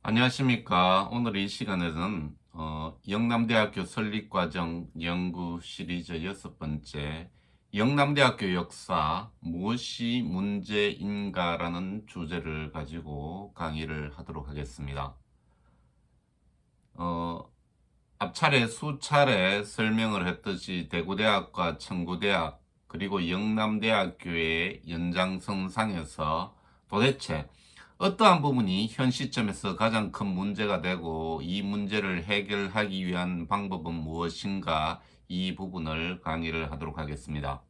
안녕하십니까. 오늘 이 시간에는 영남대학교 설립과정 연구 시리즈 6번째 영남대학교 역사 무엇이 문제인가라는 주제를 가지고 강의를 하도록 하겠습니다. 앞차례 수차례 설명을 했듯이 대구대학과 청구대학 그리고 영남대학교의 연장선상에서 도대체 어떠한 부분이 현 시점에서 가장 큰 문제가 되고 이 문제를 해결하기 위한 방법은 무엇인가, 이 부분을 강의를 하도록 하겠습니다.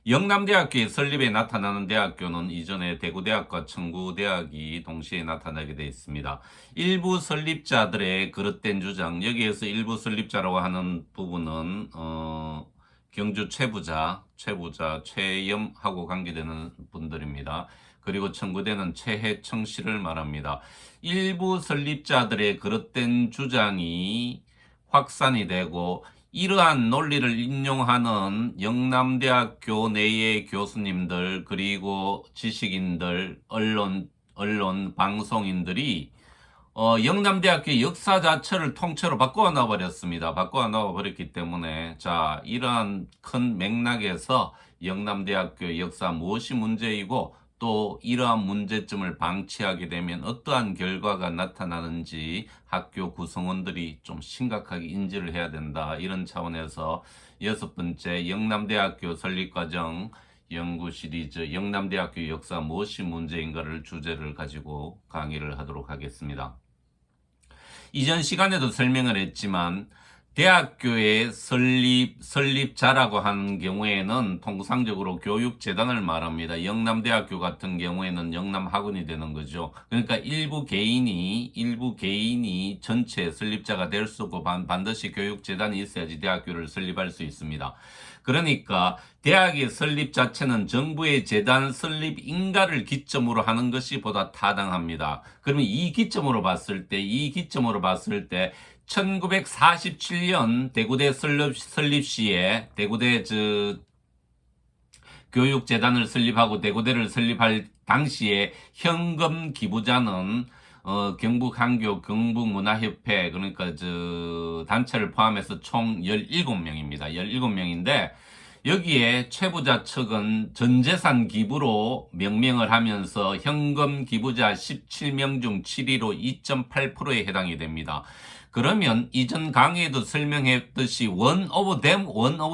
영남대학교의 설립에 나타나는 대학교는 이전에 대구대학과 청구대학이 동시에 나타나게 되어 있습니다. 일부 설립자들의 그릇된 주장, 여기에서 일부 설립자라고 하는 부분은 경주 최부자 최염하고 관계되는 분들입니다. 그리고 청구대는 최해청 씨를 말합니다. 일부 설립자들의 그릇된 주장이 확산이 되고 이러한 논리를 인용하는 영남대학교 내의 교수님들 그리고 지식인들, 언론 방송인들이 영남대학교 역사 자체를 통째로 바꿔 놔버렸습니다. 바꿔 놔버렸기 때문에 이러한 큰 맥락에서 영남대학교 역사 무엇이 문제이고 또 이러한 문제점을 방치하게 되면 어떠한 결과가 나타나는지 학교 구성원들이 좀 심각하게 인지를 해야 된다. 이런 차원에서 6번째 영남대학교 설립과정 연구 시리즈 영남대학교 역사 무엇이 문제인가를 주제를 가지고 강의를 하도록 하겠습니다. 이전 시간에도 설명을 했지만 대학교의 설립자라고 하는 경우에는 통상적으로 교육재단을 말합니다. 영남대학교 같은 경우에는 영남학원이 되는 거죠. 그러니까 일부 개인이 전체 설립자가 될 수 없고 반드시 교육재단이 있어야지 대학교를 설립할 수 있습니다. 그러니까 대학의 설립 자체는 정부의 재단 설립 인가를 기점으로 하는 것이 보다 타당합니다. 그러면 이 기점으로 봤을 때 1947년 대구대 설립 시에 대구대 교육재단을 설립하고 대구대를 설립할 당시에 현금 기부자는 경북한교 경북문화협회 그러니까 단체를 포함해서 총 17명입니다. 17명인데 여기에 최부자 측은 전재산 기부로 명명을 하면서 현금 기부자 17명 중 7위로 2.8%에 해당이 됩니다. 그러면 이전 강의에도 설명했듯이 one of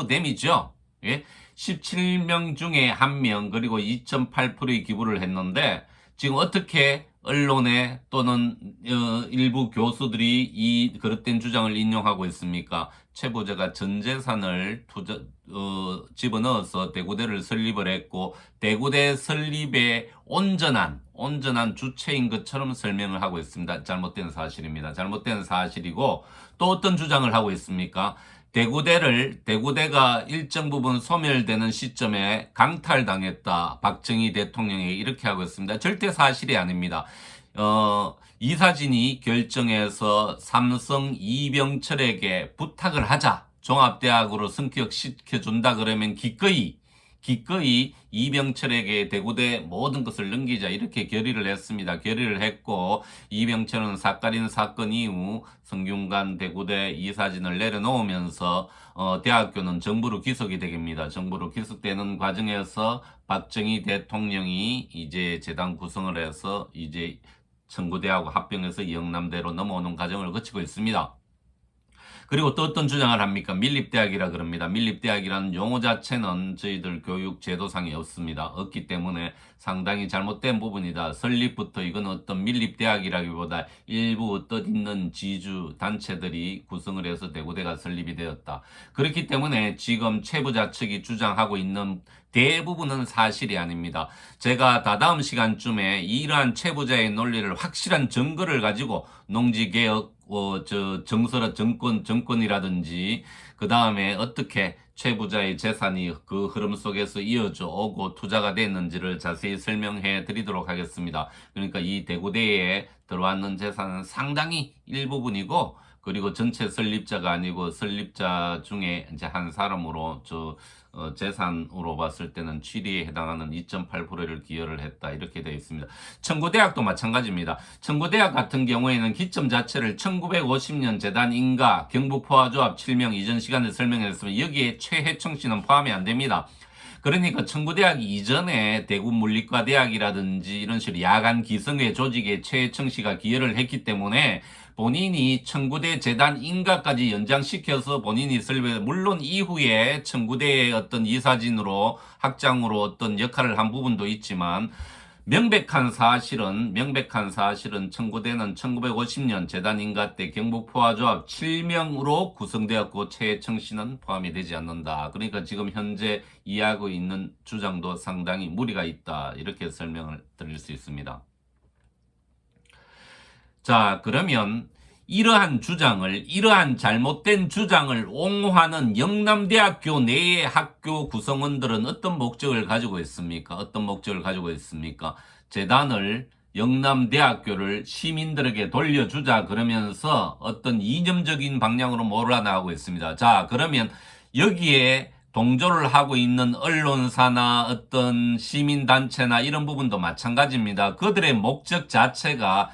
them이죠. 예? 17명 중에 1명 그리고 2.8%의 기부를 했는데 지금 어떻게 언론에 또는 일부 교수들이 이 그릇된 주장을 인용하고 있습니까? 최부자가 전 재산을 집어넣어서 대구대를 설립을 했고 대구대 설립의 온전한 주체인 것처럼 설명을 하고 있습니다. 잘못된 사실입니다. 잘못된 사실이고 또 어떤 주장을 하고 있습니까? 대구대가 일정 부분 소멸되는 시점에 강탈당했다. 박정희 대통령이 이렇게 하고 있습니다. 절대 사실이 아닙니다. 이사진이 결정해서 삼성 이병철에게 부탁을 하자. 종합대학으로 승격시켜준다 그러면 기꺼이 이병철에게 대구대 모든 것을 넘기자 이렇게 결의를 했습니다. 결의를 했고 이병철은 사카린 사건 이후 성균관 대구대 이사진을 내려놓으면서 대학교는 정부로 기속이 됩니다. 정부로 기속되는 과정에서 박정희 대통령이 이제 재단 구성을 해서 이제 청구대하고 합병해서 영남대로 넘어오는 과정을 거치고 있습니다. 그리고 또 어떤 주장을 합니까? 밀립대학이라 그럽니다. 밀립대학이라는 용어 자체는 저희들 교육 제도상에 없기 때문에 상당히 잘못된 부분이다. 설립부터 이건 어떤 밀립대학이라기보다 일부 뜻있는 지주 단체들이 구성을 해서 대구대가 설립이 되었다. 그렇기 때문에 지금 최부자 측이 주장하고 있는 대부분은 사실이 아닙니다. 제가 다다음 시간쯤에 이러한 최부자의 논리를 확실한 증거를 가지고 농지개혁 정서라 정권이라든지 그 다음에 어떻게 최부자의 재산이 그 흐름 속에서 이어져 오고 투자가 됐는지를 자세히 설명해 드리도록 하겠습니다. 그러니까 이 대구대에 들어왔는 재산은 상당히 일부분이고 그리고 전체 설립자가 아니고 설립자 중에 이제 한 사람으로 재산으로 봤을 때는 취리에 해당하는 2.8%를 기여를 했다. 이렇게 되어 있습니다. 청구대학도 마찬가지입니다. 청구대학 같은 경우에는 기점 자체를 1950년 재단 인가 경북포화조합 7명 이전 시간에 설명했으면 여기에 최혜청 씨는 포함이 안 됩니다. 그러니까 청구대학 이전에 대구물리과대학이라든지 이런 식으로 야간 기성회 조직에 최혜청 씨가 기여를 했기 때문에 본인이 청구대 재단 인가까지 연장시켜서 본인이 설립해, 물론 이후에 청구대의 어떤 이사진으로 학장으로 어떤 역할을 한 부분도 있지만 명백한 사실은 청구대는 1950년 재단 인가 때 경북포화조합 7명으로 구성되었고 최혜청 씨는 포함이 되지 않는다. 그러니까 지금 현재 이해하고 있는 주장도 상당히 무리가 있다. 이렇게 설명을 드릴 수 있습니다. 자, 그러면 이러한 잘못된 주장을 옹호하는 영남대학교 내의 학교 구성원들은 어떤 목적을 가지고 있습니까? 재단을 영남대학교를 시민들에게 돌려주자 그러면서 어떤 이념적인 방향으로 몰아나가고 있습니다. 자, 그러면 여기에 동조를 하고 있는 언론사나 어떤 시민단체나 이런 부분도 마찬가지입니다. 그들의 목적 자체가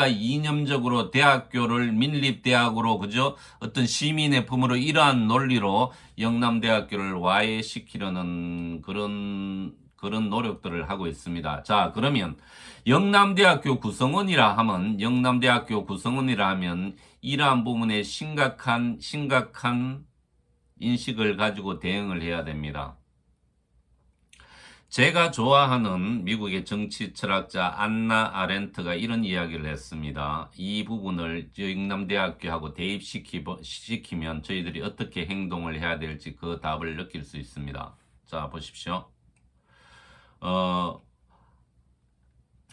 이념적으로 대학교를 민립대학으로, 그죠? 어떤 시민의 품으로 이러한 논리로 영남대학교를 와해시키려는 그런 노력들을 하고 있습니다. 자, 그러면 영남대학교 구성원이라 하면 이러한 부분에 심각한 인식을 가지고 대응을 해야 됩니다. 제가 좋아하는 미국의 정치 철학자 안나 아렌트가 이런 이야기를 했습니다. 이 부분을 영남대학교하고 대입시키면 저희들이 어떻게 행동을 해야 될지 그 답을 느낄 수 있습니다. 자, 보십시오.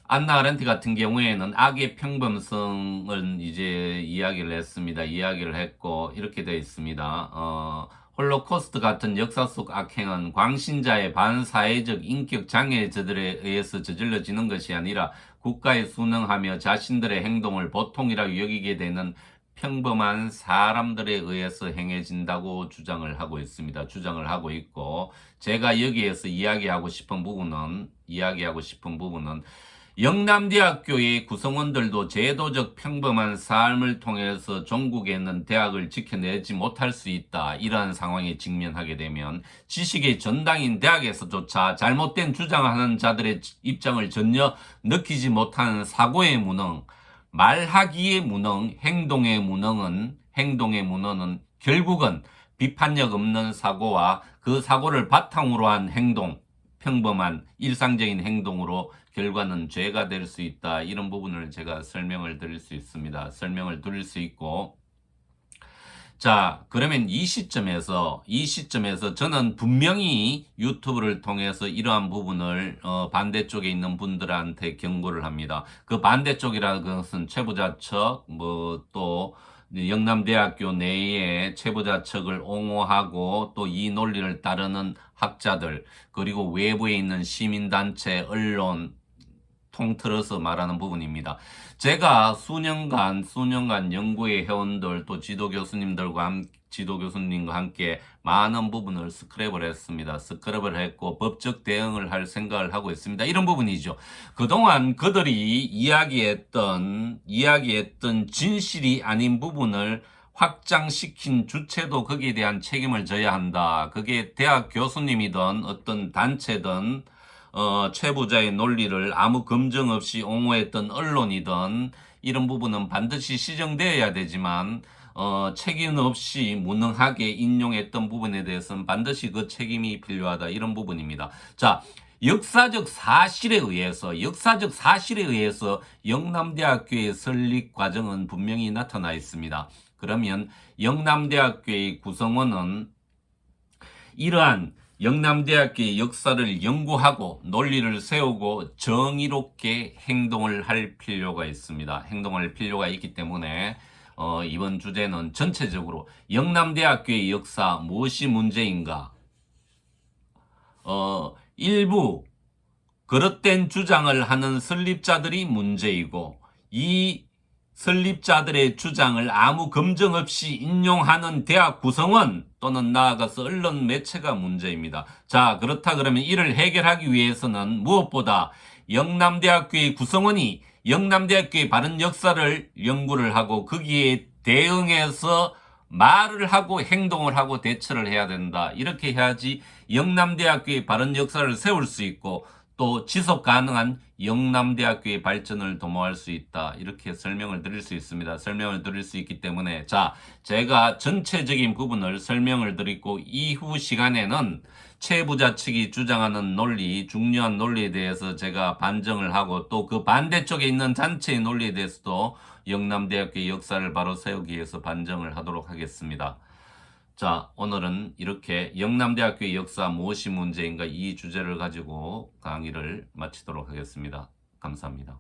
안나 아렌트 같은 경우에는 악의 평범성을 이제 이야기를 했고, 이렇게 되어 있습니다. 홀로코스트 같은 역사 속 악행은 광신자의 반사회적 인격 장애자들에 의해서 저질러지는 것이 아니라 국가에 순응하며 자신들의 행동을 보통이라고 여기게 되는 평범한 사람들에 의해서 행해진다고 주장을 하고 있고, 제가 여기에서 이야기하고 싶은 부분은 영남대학교의 구성원들도 제도적 평범한 삶을 통해서 전국에 있는 대학을 지켜내지 못할 수 있다. 이러한 상황에 직면하게 되면 지식의 전당인 대학에서조차 잘못된 주장하는 자들의 입장을 전혀 느끼지 못하는 사고의 무능, 말하기의 무능, 행동의 무능은 결국은 비판력 없는 사고와 그 사고를 바탕으로 한 행동, 평범한 일상적인 행동으로 결과는 죄가 될 수 있다. 이런 부분을 제가 설명을 드릴 수 있고, 자, 그러면 이 시점에서 저는 분명히 유튜브를 통해서 이러한 부분을 반대쪽에 있는 분들한테 경고를 합니다. 그 반대쪽이라는 것은 최부자측, 또 영남대학교 내에 최부자측을 옹호하고 또 이 논리를 따르는 학자들, 그리고 외부에 있는 시민단체, 언론 통틀어서 말하는 부분입니다. 제가 수년간 연구의 회원들 또 지도교수님과 함께 많은 부분을 스크랩을 했고 법적 대응을 할 생각을 하고 있습니다. 이런 부분이죠. 그동안 그들이 이야기했던 진실이 아닌 부분을 확장시킨 주체도 거기에 대한 책임을 져야 한다. 그게 대학 교수님이든 어떤 단체든 최부자의 논리를 아무 검증 없이 옹호했던 언론이든 이런 부분은 반드시 시정되어야 되지만 책임 없이 무능하게 인용했던 부분에 대해서는 반드시 그 책임이 필요하다. 이런 부분입니다. 자, 역사적 사실에 의해서 영남대학교의 설립 과정은 분명히 나타나 있습니다. 그러면 영남대학교의 구성원은 이러한 영남대학교의 역사를 연구하고 논리를 세우고 정의롭게 행동을 할 필요가 있습니다. 있기 때문에 이번 주제는 전체적으로 영남대학교의 역사 무엇이 문제인가? 일부 그릇된 주장을 하는 설립자들이 문제이고 이 설립자들의 주장을 아무 검증 없이 인용하는 대학 구성원 또는 나아가서 언론 매체가 문제입니다. 자, 그렇다 그러면 이를 해결하기 위해서는 무엇보다 영남대학교의 구성원이 영남대학교의 바른 역사를 연구를 하고 거기에 대응해서 말을 하고 행동을 하고 대처를 해야 된다. 이렇게 해야지 영남대학교의 바른 역사를 세울 수 있고 또 지속 가능한 영남대학교의 발전을 도모할 수 있다. 이렇게 설명을 드릴 수 있습니다. 설명을 드릴 수 있기 때문에 자, 제가 전체적인 부분을 설명을 드리고 이후 시간에는 최 부자 측이 주장하는 논리, 중요한 논리에 대해서 제가 반증을 하고 또 그 반대쪽에 있는 잔체의 논리에 대해서도 영남대학교의 역사를 바로 세우기 위해서 반증을 하도록 하겠습니다. 자, 오늘은 이렇게 영남대학교의 역사 무엇이 문제인가 이 주제를 가지고 강의를 마치도록 하겠습니다. 감사합니다.